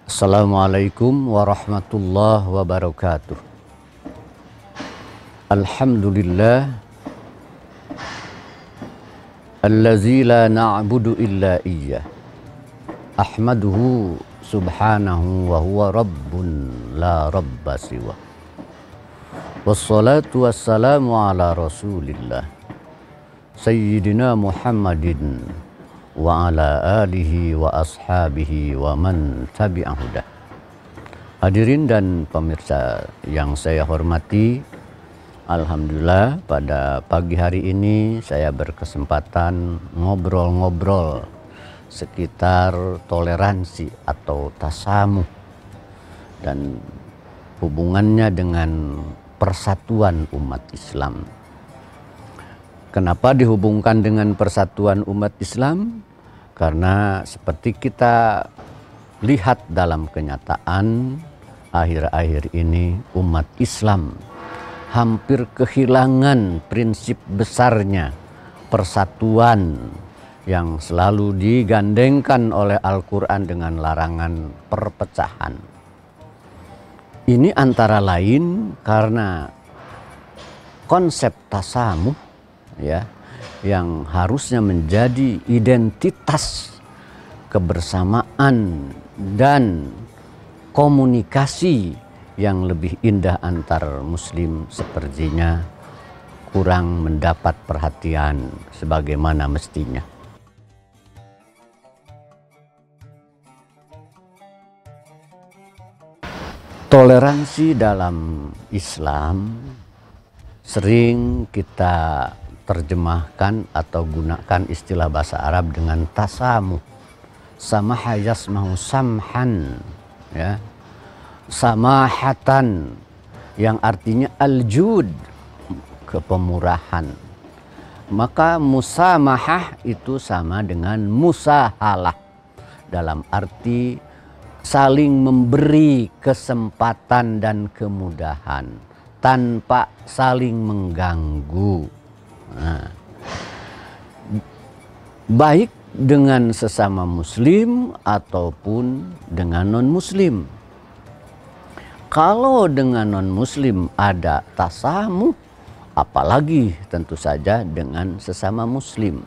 Assalamualaikum warahmatullahi wabarakatuh. Alhamdulillah allazi la na'budu illa iyyah. Ahmaduhu subhanahu wa huwa rabbun la rabba siwa. Wassalatu wassalamu ala rasulillah Sayyidina Muhammadin wa ala alihi wa ashabihi wa man tabi'ahudah. Hadirin dan pemirsa yang saya hormati, alhamdulillah pada pagi hari ini saya berkesempatan ngobrol-ngobrol sekitar toleransi atau tasamuh dan hubungannya dengan persatuan umat Islam. Kenapa dihubungkan dengan persatuan umat Islam? Karena seperti kita lihat dalam kenyataan, akhir-akhir ini umat Islam hampir kehilangan prinsip besarnya persatuan yang selalu digandengkan oleh Al-Quran dengan larangan perpecahan. Ini antara lain karena konsep tasamuh yang harusnya menjadi identitas kebersamaan dan komunikasi yang lebih indah antar muslim sepertinya kurang mendapat perhatian sebagaimana mestinya. Toleransi dalam Islam sering kita terjemahkan atau gunakan istilah bahasa Arab dengan tasamuh. Samaha yasmahu samhan, ya. Samahatan yang artinya aljud, kepemurahan. Maka musamahah itu sama dengan musahalah dalam arti saling memberi kesempatan dan kemudahan tanpa saling mengganggu. Nah, baik dengan sesama muslim ataupun dengan non-muslim. Kalau dengan non-muslim ada tasamuh, apalagi tentu saja dengan sesama muslim.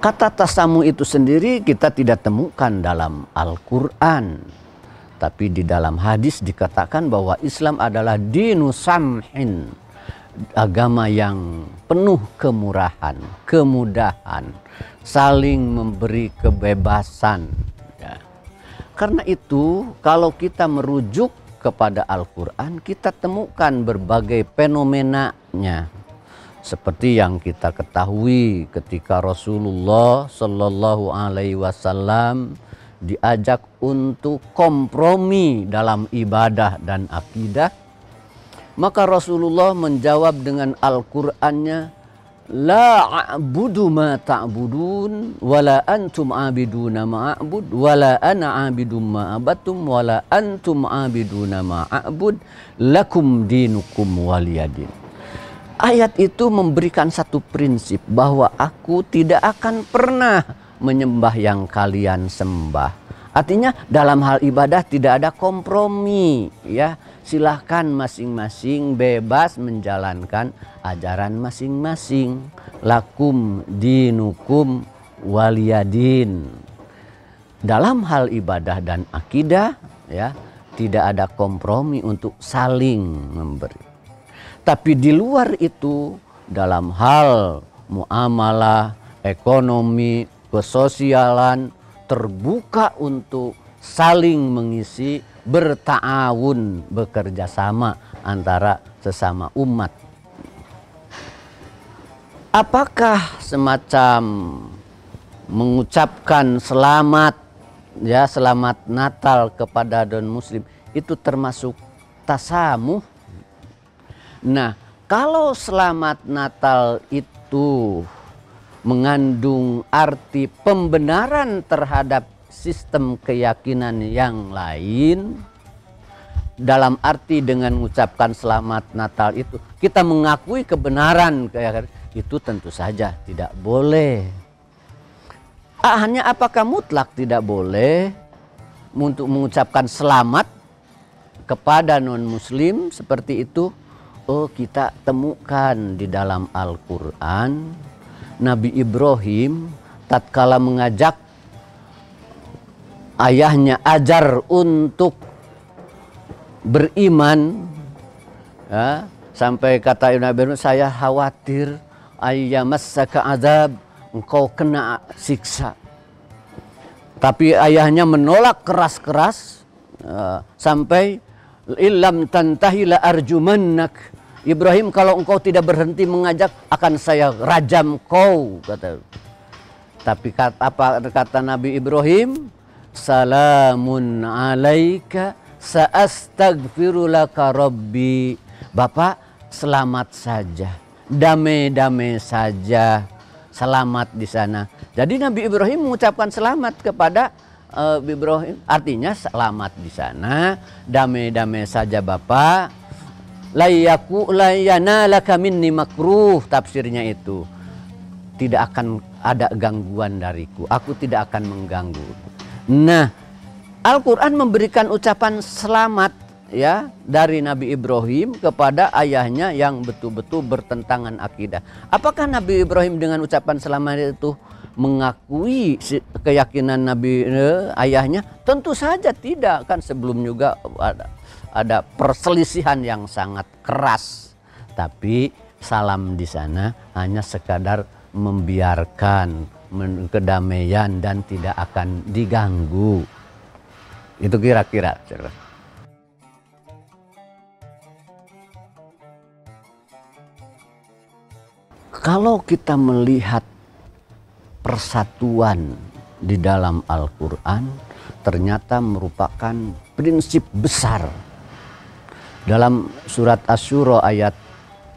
Kata tasamuh itu sendiri kita tidak temukan dalam Al-Quran. Tapi di dalam hadis dikatakan bahwa Islam adalah dinu samhin, agama yang penuh kemurahan, kemudahan, saling memberi kebebasan. Ya. Karena itu kalau kita merujuk kepada Al-Quran, kita temukan berbagai fenomenanya. Seperti yang kita ketahui ketika Rasulullah Shallallahu Alaihi Wasallam diajak untuk kompromi dalam ibadah dan akidah, maka Rasulullah menjawab dengan Al-Qur'annya, la a'budu ma ta'budun wala antum a'biduna ma a'bud wala ana a'bidum ma abattum wala antum a'biduna ma a'bud lakum dinukum waliyadin. Ayat itu memberikan satu prinsip bahwa aku tidak akan pernah menyembah yang kalian sembah. Artinya dalam hal ibadah tidak ada kompromi, ya. Silahkan masing-masing bebas menjalankan ajaran masing-masing. Lakum dinukum waliyadin. Dalam hal ibadah dan akidah, ya, tidak ada kompromi untuk saling memberi. Tapi di luar itu, dalam hal muamalah, ekonomi, kesosialan, terbuka untuk saling mengisi, berta'awun, bekerja sama antara sesama umat. Apakah semacam mengucapkan selamat, ya, selamat Natal kepada non-muslim itu termasuk tasamuh? Nah, kalau selamat Natal itu mengandung arti pembenaran terhadap sistem keyakinan yang lain, dalam arti dengan mengucapkan selamat Natal itu kita mengakui kebenaran keyakinan itu, tentu saja tidak boleh. Hanya apakah mutlak tidak boleh? untuk mengucapkan selamat kepada non-muslim seperti itu, oh kita temukan di dalam Al-Quran Nabi Ibrahim tatkala mengajak ayahnya ajar untuk beriman, ya, sampai kata Nabi Ibrahim, saya khawatir ayyamassaka azab, engkau kena siksa. Tapi ayahnya menolak keras-keras, sampai illam tantahi la arjumannak, Ibrahim kalau engkau tidak berhenti mengajak akan saya rajam kau, kata. Tapi apa kata Nabi Ibrahim? Salamun alaika sa'astaghfiru laka rabbi. Bapak selamat saja, damai-damai saja, selamat di sana. Jadi Nabi Ibrahim mengucapkan selamat kepada Ibrahim, artinya selamat di sana, damai-damai saja Bapak. Layana laka minni makruh, tafsirnya itu tidak akan ada gangguan dariku, aku tidak akan mengganggu. Nah, Al-Quran memberikan ucapan selamat, ya, dari Nabi Ibrahim kepada ayahnya yang betul-betul bertentangan akidah. Apakah Nabi Ibrahim dengan ucapan selamat itu mengakui keyakinan Nabi ayahnya? Tentu saja tidak, kan sebelum juga ada perselisihan yang sangat keras. Tapi salam di sana hanya sekadar membiarkan kedamaian dan tidak akan diganggu. Itu kira-kira. Kalau kita melihat persatuan di dalam Al-Quran, ternyata merupakan prinsip besar. Dalam surat Asy-Syura ayat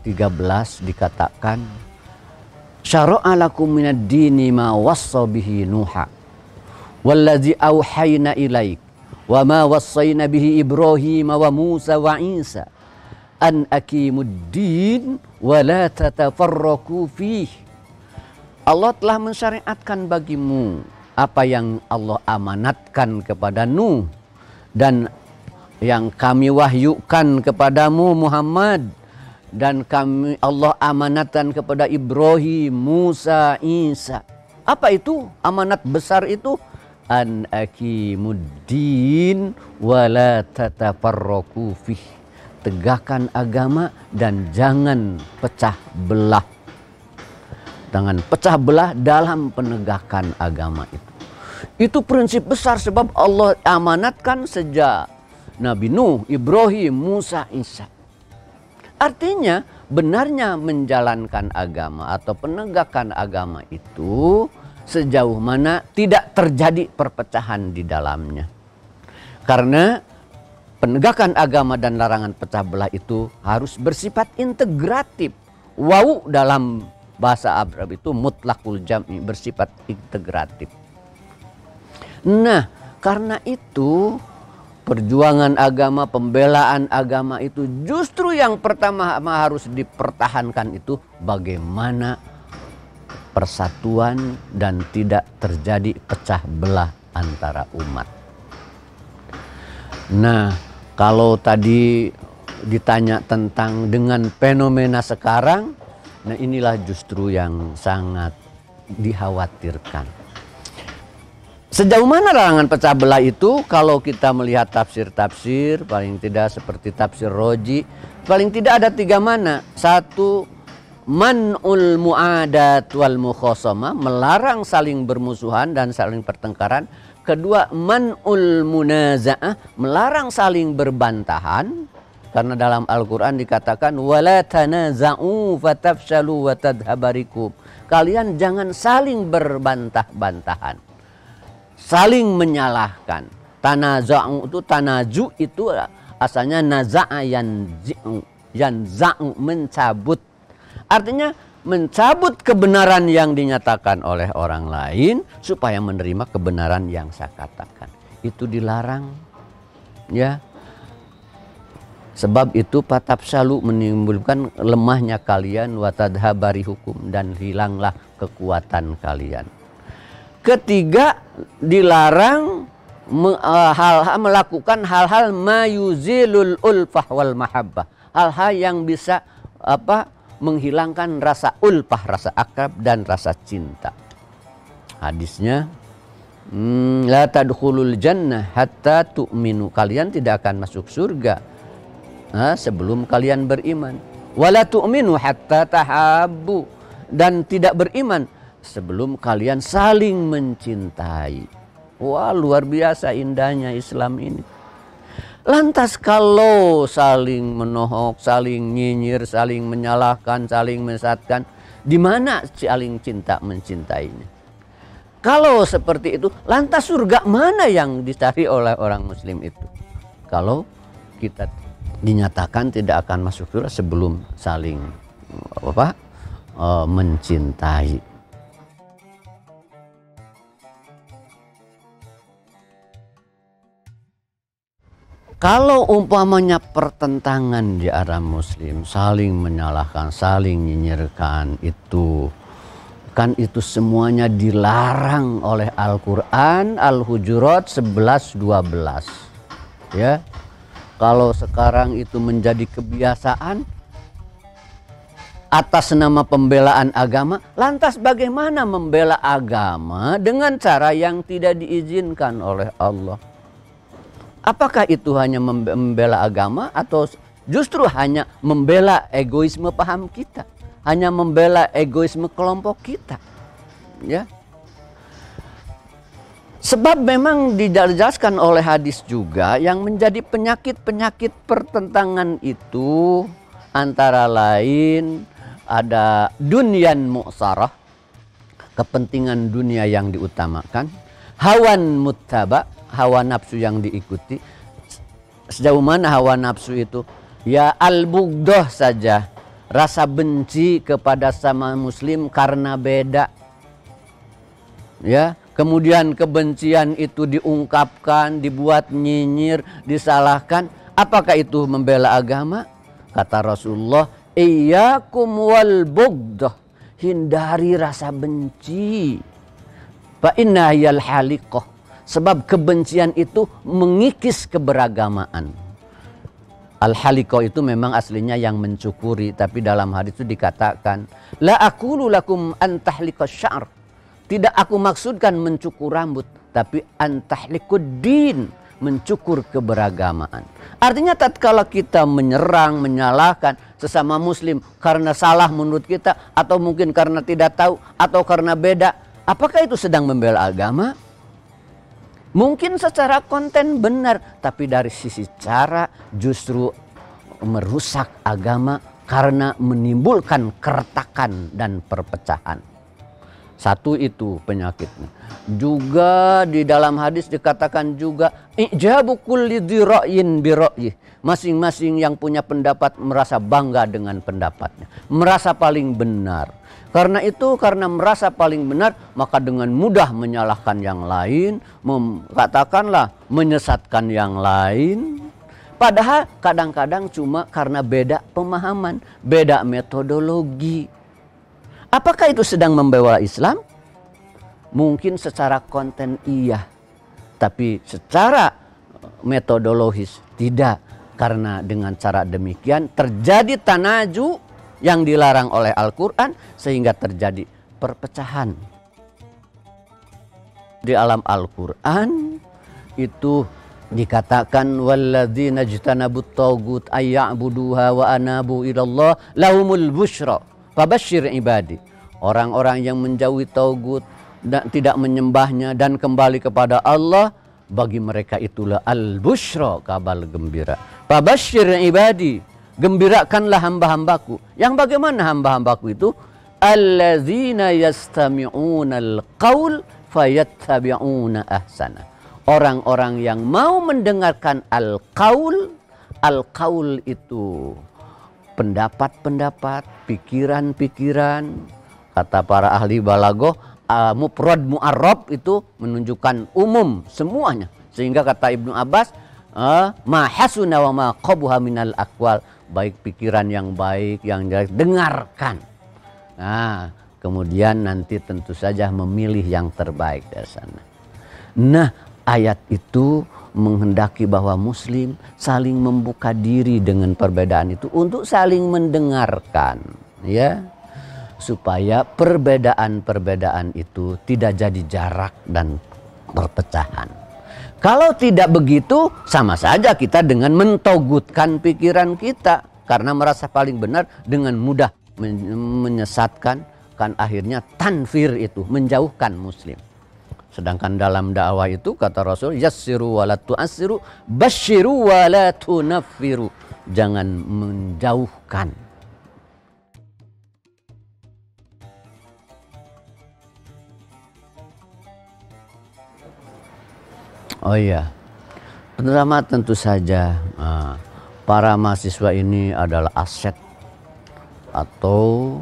13 dikatakan, syara'a lakum minad dini ma wassa bihi Nuha wallazi auhayna ilaik wa ma wassayna bihi Ibrahim wa Musa wa Isa an aqimuddin wa la tatafarraqu fih. Allah telah mensyariatkan bagimu apa yang Allah amanatkan kepada Nuh dan yang kami wahyukan kepadamu Muhammad, dan kami Allah amanatkan kepada Ibrahim, Musa, Isa. Apa itu amanat besar itu? An aqimuddin wa la tatafarraqu fih. Tegakkan agama dan jangan pecah belah. Jangan pecah belah dalam penegakan agama itu. Itu prinsip besar, sebab Allah amanatkan sejak Nabi Nuh, Ibrahim, Musa, Isa. Artinya benarnya menjalankan agama atau penegakan agama itu sejauh mana tidak terjadi perpecahan di dalamnya. Karena penegakan agama dan larangan pecah belah itu harus bersifat integratif. Wau dalam bahasa Arab itu mutlakul jam'i, bersifat integratif. Nah, karena itu perjuangan agama, pembelaan agama itu justru yang pertama harus dipertahankan itu bagaimana persatuan dan tidak terjadi pecah belah antara umat. Nah, kalau tadi ditanya tentang dengan fenomena sekarang, nah inilah justru yang sangat dikhawatirkan. Sejauh mana larangan pecah belah itu? Kalau kita melihat tafsir-tafsir, paling tidak seperti tafsir Roji, paling tidak ada 3 mana. 1, man'ul mu'adat wal mukhasama, melarang saling bermusuhan dan saling pertengkaran. 2, man'ul munaza'ah, melarang saling berbantahan. Karena dalam Al-Quran dikatakan, wala tanaza'u fatafshalu wa tadhabarikum. Kalian jangan saling berbantah-bantahan, saling menyalahkan. Tanaza'u itu, tanaju itu asalnya naza'a yanza'u, mencabut. Artinya mencabut kebenaran yang dinyatakan oleh orang lain supaya menerima kebenaran yang saya katakan. Itu dilarang, ya. Sebab itu patafsalu, menimbulkan lemahnya kalian, watadhabari hukum, dan hilanglah kekuatan kalian. 3, dilarang melakukan hal-hal mayuzilul ulfah wal mahabbah, hal-hal yang bisa menghilangkan rasa ulfah, rasa akrab dan rasa cinta. Hadisnya, la tadkhulul jannah hatta tu'minu, kalian tidak akan masuk surga sebelum kalian beriman. Wala tu'minu hatta tahabbu, dan tidak beriman sebelum kalian saling mencintai. Wah, luar biasa indahnya Islam ini. Lantas kalau saling menohok, saling nyinyir, saling menyalahkan, saling menyesatkan, di mana saling cinta mencintainya? Kalau seperti itu, lantas surga mana yang dicari oleh orang muslim itu? Kalau kita dinyatakan tidak akan masuk surga sebelum saling mencintai. Kalau umpamanya pertentangan di antara muslim, saling menyalahkan, saling nyinyirkan, itu semuanya dilarang oleh Al-Quran, Al-Hujurat 11-12. Ya, kalau sekarang itu menjadi kebiasaan atas nama pembelaan agama, lantas bagaimana membela agama dengan cara yang tidak diizinkan oleh Allah? Apakah itu hanya membela agama atau justru hanya membela egoisme paham kita? Hanya membela egoisme kelompok kita? Ya. Sebab memang dijelaskan oleh hadis juga yang menjadi penyakit-penyakit pertentangan itu antara lain ada dunyan mu'sarah, kepentingan dunia yang diutamakan, hawan muttaba, hawa nafsu yang diikuti. Sejauh mana hawa nafsu itu? Ya al-bughdhah saja, rasa benci kepada sama muslim karena beda. Ya, kemudian kebencian itu diungkapkan, dibuat nyinyir, disalahkan. Apakah itu membela agama? Kata Rasulullah, iyyakum wal bughdhah, hindari rasa benci. Fa inna yal haliqah, sebab kebencian itu mengikis keberagamaan. Al-haliqah itu memang aslinya yang mencukuri, tapi dalam hadis itu dikatakan, la aqulu lakum an tahliqas sya'r. Tidak aku maksudkan mencukur rambut, tapi an tahliqud din, mencukur keberagamaan. Artinya tatkala kita menyerang, menyalahkan sesama muslim karena salah menurut kita, atau mungkin karena tidak tahu, atau karena beda, apakah itu sedang membela agama? Mungkin secara konten benar, tapi dari sisi cara justru merusak agama karena menimbulkan keretakan dan perpecahan. Satu itu penyakitnya. Juga di dalam hadis dikatakan juga ijabu kulli dzi ra'yin bi ra'yih. Masing-masing yang punya pendapat merasa bangga dengan pendapatnya, merasa paling benar. Karena itu, karena merasa paling benar, maka dengan mudah menyalahkan yang lain, katakanlah menyesatkan yang lain. Padahal kadang-kadang cuma karena beda pemahaman, beda metodologi. Apakah itu sedang membela Islam? Mungkin secara konten iya, tapi secara metodologis tidak. Karena dengan cara demikian terjadi tanaju yang dilarang oleh Al-Quran, sehingga terjadi perpecahan. Di alam Al-Quran itu dikatakan walladzina jtanabut tagut ayya'buduha wa anabu ilallah lahumul busyra fabasyir ibadi. Orang-orang yang menjauhi tagut dan tidak menyembahnya dan kembali kepada Allah, bagi mereka itulah al-busyra, kabar gembira. Fabasyir ibadi, gembirakanlah hamba-hambaku. Yang bagaimana hamba-hambaku itu? Alladzina yastami'unal qaul fayattabi'una ahsana. Orang-orang yang mau mendengarkan al-qaul. Al-qaul itu pendapat-pendapat, pikiran-pikiran. Kata para ahli balaghah, mufrad mu'arrab itu menunjukkan umum semuanya. Sehingga kata Ibnu Abbas, ma hasuna wa ma qabuha minal aqwal, baik pikiran yang baik, yang jelek, dengarkan. Nah, kemudian nanti tentu saja memilih yang terbaik dari sana. Nah, ayat itu menghendaki bahwa muslim saling membuka diri dengan perbedaan itu untuk saling mendengarkan, ya, supaya perbedaan-perbedaan itu tidak jadi jarak dan perpecahan. Kalau tidak begitu, sama saja kita dengan mentogutkan pikiran kita karena merasa paling benar, dengan mudah menyesatkan, kan akhirnya tanfir itu menjauhkan muslim. Sedangkan dalam dakwah itu kata Rasul, yassiru wa la tu'assiru, basyiru wa la tunaffiru. Jangan menjauhkan. Oh iya, pertama tentu saja para mahasiswa ini adalah aset atau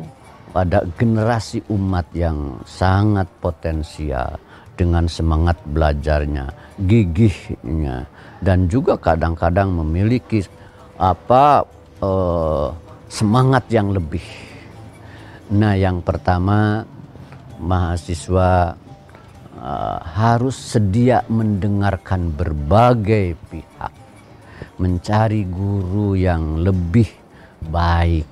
pada generasi umat yang sangat potensial dengan semangat belajarnya, gigihnya, dan juga kadang-kadang memiliki semangat yang lebih. Nah, yang pertama, mahasiswa harus sedia mendengarkan berbagai pihak, mencari guru yang lebih baik,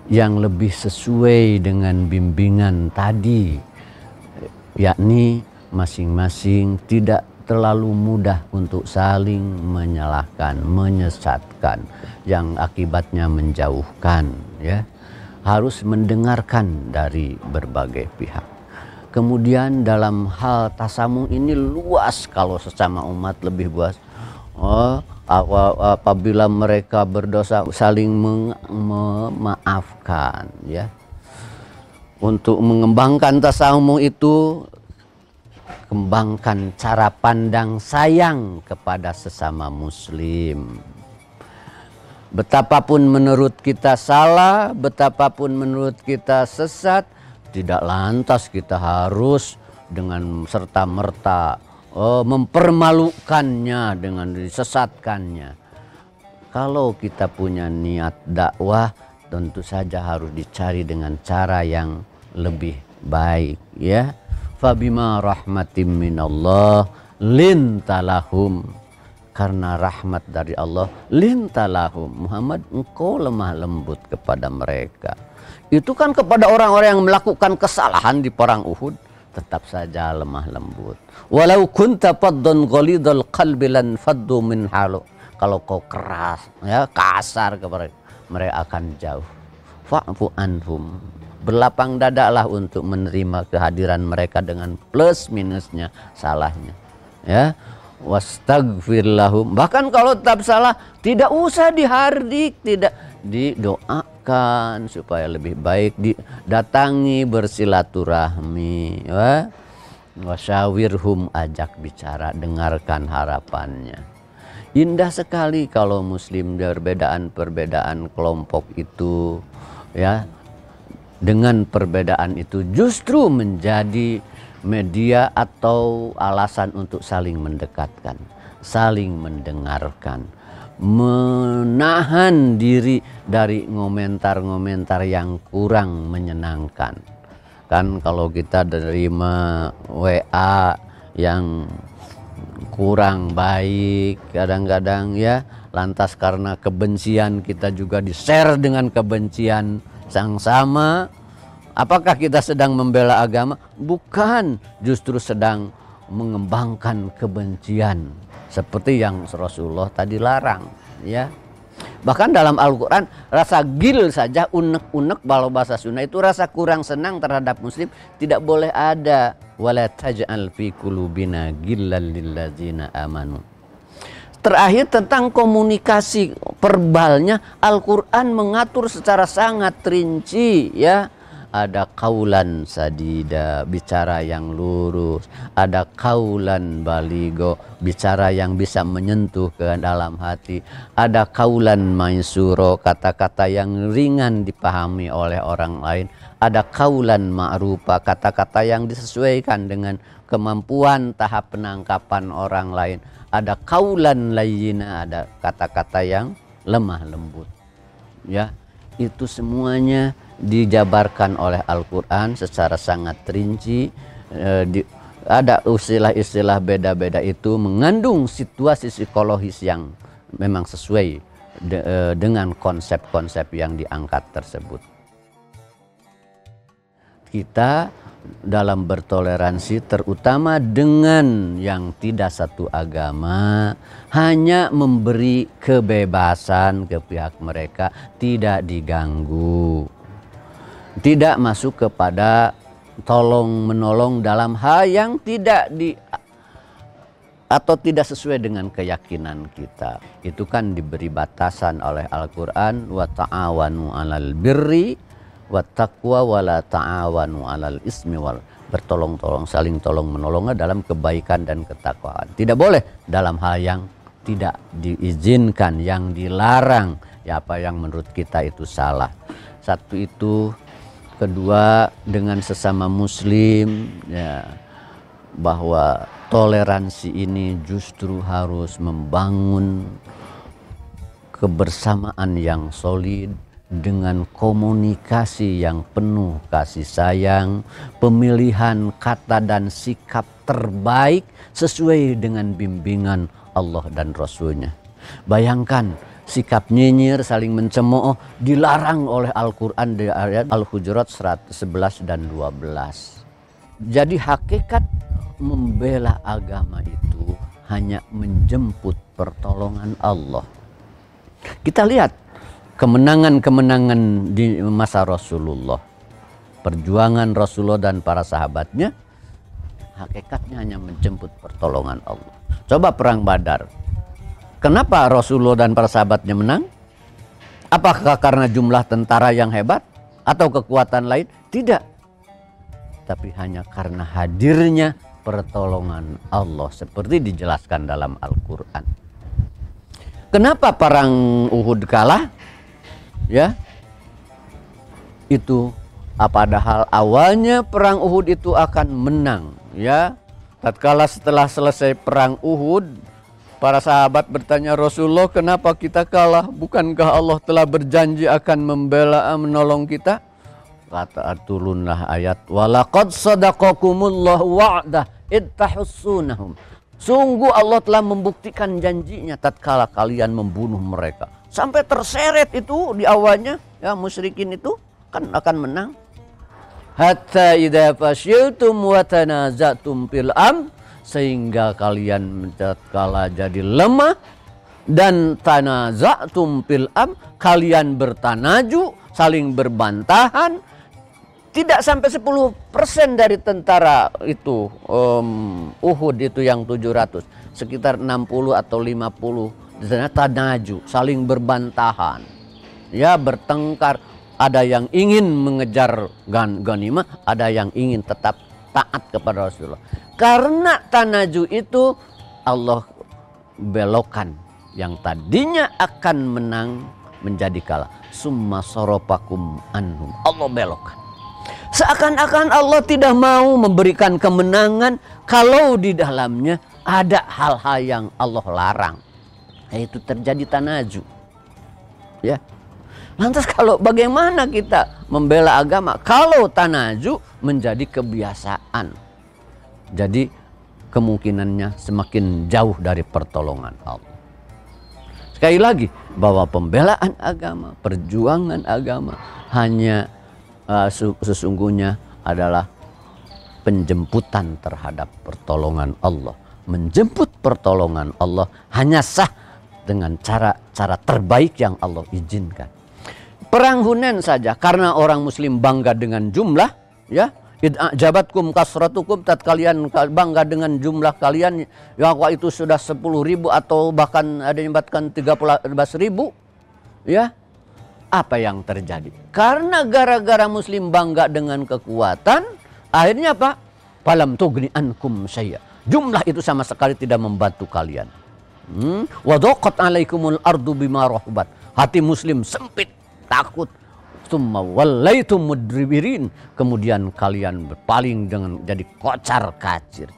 yang lebih sesuai dengan bimbingan tadi, yakni masing-masing tidak terlalu mudah untuk saling menyalahkan, menyesatkan, yang akibatnya menjauhkan, ya. Harus mendengarkan dari berbagai pihak. Kemudian dalam hal tasamuh ini luas, kalau sesama umat lebih luas. Apabila mereka berdosa saling memaafkan, ya. Untuk mengembangkan tasamuh itu, kembangkan cara pandang sayang kepada sesama muslim. Betapapun menurut kita salah, betapapun menurut kita sesat, tidak lantas kita harus dengan serta-merta mempermalukannya dengan disesatkannya. Kalau kita punya niat dakwah, tentu saja harus dicari dengan cara yang lebih baik, ya. Fabima rahmatim minallah lintalahum, karena rahmat dari Allah, lintalahum, Muhammad, engkau lemah lembut kepada mereka. Itu kan kepada orang-orang yang melakukan kesalahan di perang Uhud, tetap saja lemah lembut. Walau kunta faddan ghalidhal qalbi lan faddu min halu, kalau kau keras, ya, kasar kepada mereka akan jauh. Fa'fu anhum, berlapang dadalah untuk menerima kehadiran mereka dengan plus minusnya, salahnya, ya. Wastaghfir lahum, bahkan kalau tetap salah tidak usah dihardik, tidak didoakan supaya lebih baik, didatangi bersilaturahmi, ya. Wasyawirhum, ajak bicara, dengarkan harapannya. Indah sekali kalau muslim perbedaan kelompok itu, ya, dengan perbedaan itu justru menjadi media atau alasan untuk saling mendekatkan, saling mendengarkan, menahan diri dari komentar-komentar yang kurang menyenangkan. Kan kalau kita terima WA yang kurang baik kadang-kadang, ya, lantas karena kebencian kita juga di-share dengan kebencian yang sama. Apakah kita sedang membela agama? Bukan, justru sedang mengembangkan kebencian seperti yang Rasulullah tadi larang, ya. Bahkan dalam Al-Quran, rasa gil saja, unek-unek, kalau bahasa Sunda itu rasa kurang senang terhadap muslim, tidak boleh ada. Wala taj'al fi qulubina ghillan lilladzina amanu. Terakhir, tentang komunikasi verbalnya, Al-Quran mengatur secara sangat rinci, ya. Ada kaulan sadida, bicara yang lurus. Ada kaulan baligo, bicara yang bisa menyentuh ke dalam hati. Ada kaulan maisuro, kata-kata yang ringan dipahami oleh orang lain. Ada kaulan ma'rufa, kata-kata yang disesuaikan dengan kemampuan tahap penangkapan orang lain. Ada kaulan layyina, ada kata-kata yang lemah lembut, ya. Itu semuanya dijabarkan oleh Al-Quran secara sangat rinci, ada istilah-istilah beda-beda itu mengandung situasi psikologis yang memang sesuai dengan konsep-konsep yang diangkat tersebut. Kita dalam bertoleransi terutama dengan yang tidak satu agama hanya memberi kebebasan ke pihak mereka, tidak diganggu, tidak masuk kepada tolong menolong dalam hal yang tidak atau tidak sesuai dengan keyakinan kita. Itu kan diberi batasan oleh Al-Quran, wa ta'awanu 'alal birri wa taqwa wa la ta'awanu 'alal ismi wal, bertolong-tolong, saling tolong menolong dalam kebaikan dan ketakwaan. Tidak boleh dalam hal yang tidak diizinkan, yang dilarang, ya apa yang menurut kita itu salah. Satu itu. Kedua, dengan sesama muslim, ya, bahwa toleransi ini justru harus membangun kebersamaan yang solid dengan komunikasi yang penuh kasih sayang, pemilihan kata dan sikap terbaik sesuai dengan bimbingan Allah dan Rasul-Nya. Bayangkan, sikap nyinyir, saling mencemooh dilarang oleh Al-Quran di ayat Al-Hujurat 111 dan 12. Jadi hakikat membela agama itu hanya menjemput pertolongan Allah. Kita lihat kemenangan-kemenangan di masa Rasulullah. Perjuangan Rasulullah dan para sahabatnya hakikatnya hanya menjemput pertolongan Allah. Coba perang Badar. Kenapa Rasulullah dan para sahabatnya menang? Apakah karena jumlah tentara yang hebat atau kekuatan lain? Tidak. Tapi hanya karena hadirnya pertolongan Allah seperti dijelaskan dalam Al-Quran. Kenapa perang Uhud kalah? Ya, itu padahal awalnya perang Uhud itu akan menang. Ya, tatkala setelah selesai perang Uhud, para sahabat bertanya, Rasulullah, kenapa kita kalah? Bukankah Allah telah berjanji akan membela, menolong kita? Kata turunlah ayat, walaqad sadaqakumullahu wa'dah ittahussunahum. Sungguh Allah telah membuktikan janjinya tatkala kalian membunuh mereka. Sampai terseret itu di awalnya, ya musyrikin itu kan akan menang. Hatta idza fasyiltum wa tanazatum fil sehingga kalian tatkala jadi lemah dan tanaza'tum fil kalian bertanaju, saling berbantahan, tidak sampai 10% dari tentara itu Uhud itu yang 700, sekitar 60 atau 50 tanaju, saling berbantahan, ya bertengkar, ada yang ingin mengejar ghanimah, ada yang ingin tetap taat kepada Rasulullah. Karena tanaju itu Allah belokkan yang tadinya akan menang menjadi kalah. Summa soropakum anhum. Allah belokkan. Seakan-akan Allah tidak mau memberikan kemenangan kalau di dalamnya ada hal-hal yang Allah larang. Yaitu terjadi tanaju. Ya. Lantas kalau bagaimana kita membela agama kalau tanaju menjadi kebiasaan? Jadi kemungkinannya semakin jauh dari pertolongan Allah. Sekali lagi, bahwa pembelaan agama, perjuangan agama hanya sesungguhnya adalah penjemputan terhadap pertolongan Allah. Menjemput pertolongan Allah hanya sah dengan cara-cara terbaik yang Allah izinkan. Perang Hunain saja, karena orang muslim bangga dengan jumlah, ya, jabatkum kasratukum, kalian bangga dengan jumlah kalian, ya itu sudah 10.000 atau bahkan ada yang menyebutkan 13.000, ya. Apa yang terjadi? Karena gara-gara muslim bangga dengan kekuatan, akhirnya apa? Falam tugni ankum syai'a. Jumlah itu sama sekali tidak membantu kalian. Wa dhaqat 'alaikumul ardu bima rahabat. Hati muslim sempit, takut. Tsumma wallaitum mudbirin. Kemudian kalian berpaling dengan jadi kocar kacir.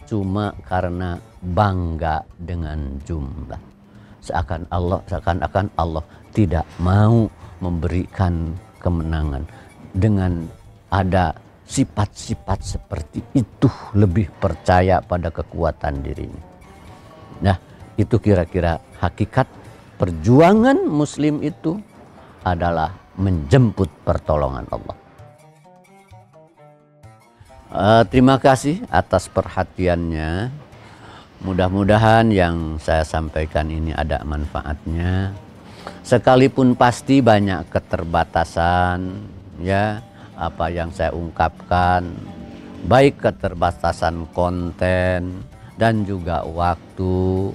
Cuma karena bangga dengan jumlah. Seakan-akan Allah tidak mau memberikan kemenangan dengan ada sifat-sifat seperti itu, lebih percaya pada kekuatan dirinya. Nah, itu kira-kira hakikat perjuangan muslim itu adalah menjemput pertolongan Allah. Terima kasih atas perhatiannya. Mudah-mudahan yang saya sampaikan ini ada manfaatnya. Sekalipun pasti banyak keterbatasan, ya, apa yang saya ungkapkan, baik keterbatasan konten dan juga waktu.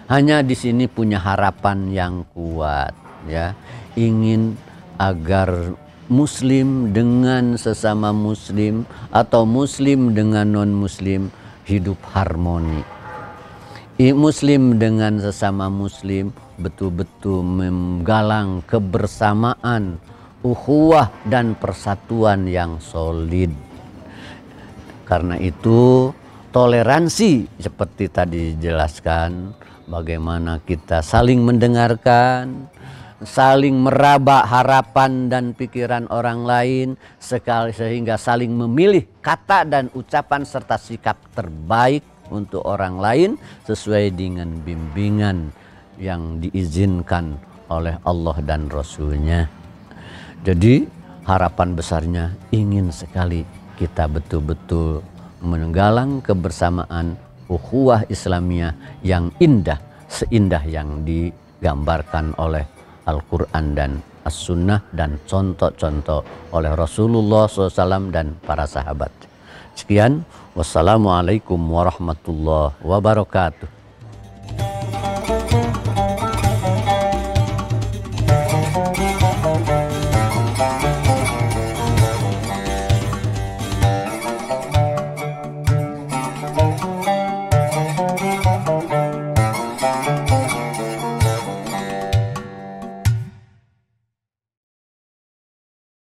Hanya di sini punya harapan yang kuat, ya, ingin agar muslim dengan sesama muslim atau muslim dengan non-muslim hidup harmoni. Muslim dengan sesama muslim betul-betul menggalang kebersamaan, ukhuwah dan persatuan yang solid. Karena itu toleransi seperti tadi dijelaskan, bagaimana kita saling mendengarkan, saling meraba harapan dan pikiran orang lain, sehingga saling memilih kata dan ucapan serta sikap terbaik untuk orang lain sesuai dengan bimbingan yang diizinkan oleh Allah dan Rasul-Nya. Jadi harapan besarnya ingin sekali kita betul-betul menggalang kebersamaan ukhuwah Islamiyah yang indah, seindah yang digambarkan oleh Al-Quran dan As-Sunnah dan contoh-contoh oleh Rasulullah SAW dan para sahabat. Sekian, wassalamualaikum warahmatullahi wabarakatuh.